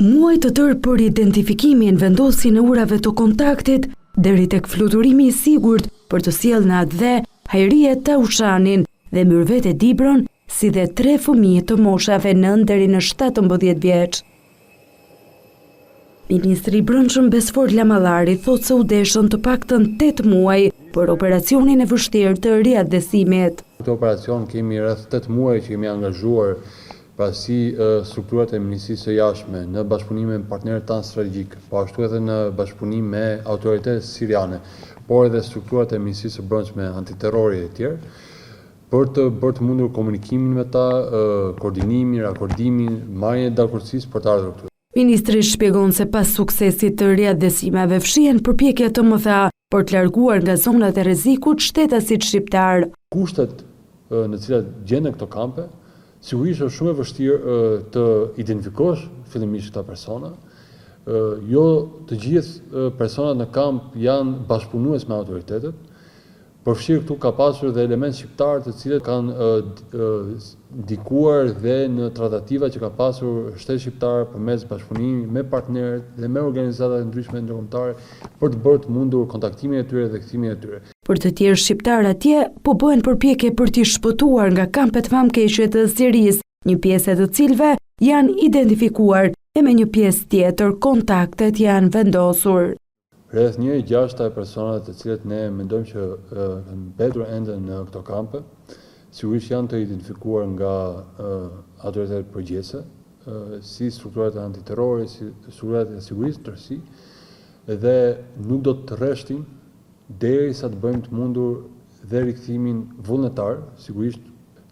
Muaj të tërë për identifikimin, vendosjen e urave të kontaktit, deri tek fluturimi i sigurt për të sjellë në atë dhe Hajrie Taushanin dhe Myrvete Dibron, si dhe 3 fëmijë të moshave 9 deri në 17 vjeç. Ministri i Brendshëm Besfor Lamallari thotë se u deshën të paktën 8 muaj për operacionin e vështirë të riadhesimit. Këtë operacion kemi rreth 8 muaj që kemi angazhuar si strukturat e Ministrisë së Jashtme në bashkëpunim me partnerët tanë strategjik, po ashtu edhe në bashkëpunim me autoritetet siriane, por edhe strukturat e Ministrisë së Brendshme antiterrori e tjerë, për të bërë të mundur komunikimin me ta, koordinimin, rakordimin, marrjen e dakordësisë për të ardhur këtu. Ministri shpjegon se pas suksesit të riadhesimeve fshihen përpjekje të mëdha për të larguar nga zonat e rrezikut shtetasit shqiptar. Kushtet në të cilat gjenden këto kampe, sigurisht është shumë e vështirë të identifikosh fillimisht këta persona. Jo të gjithë personat në kamp janë bashkëpunues me autoritetet. Përfshirë këtu ka pasur dhe element shqiptar të cilët kanë ndikuar dhe në tratativa që ka pasur shteti shqiptar përmes bashkëpunimit me partnerët dhe me organizatat e ndryshme ndërkombëtare për të bërë të mundur kontaktimin e tyre dhe kthimin e tyre. Për të tjerë shqiptar atje po bëhen përpjekje për t'i shpëtuar nga kampet famkeqe të Sirisë, një pjesë e të cilëve janë identifikuar e me një pjesë tjetër kontaktet janë vendosur. Rreth 1/6 e personave të cilët ne mendojmë që kanë mbetur ende në këto kampe, sigurisht janë të identifikuar nga autoritetet përgjithëse, si strukturat e antiterrorit, si strukturat e sigurisë tërësi, dhe nuk do të rreshtin derisa të bëjmë të mundur dhe rikthimin vullnetar, sigurisht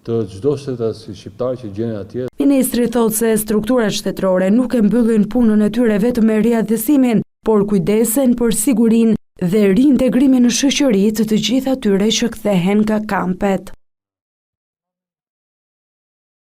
të çdo shtetasi shqiptar që gjenden atje. Ministri thotë se strukturat shtetërore nuk e mbyllin punën e tyre vetëm me riadhesimin, por kujdesen për sigurinë dhe reintegrimin në shoqëri të gjithë atyre që kthehen nga kampet.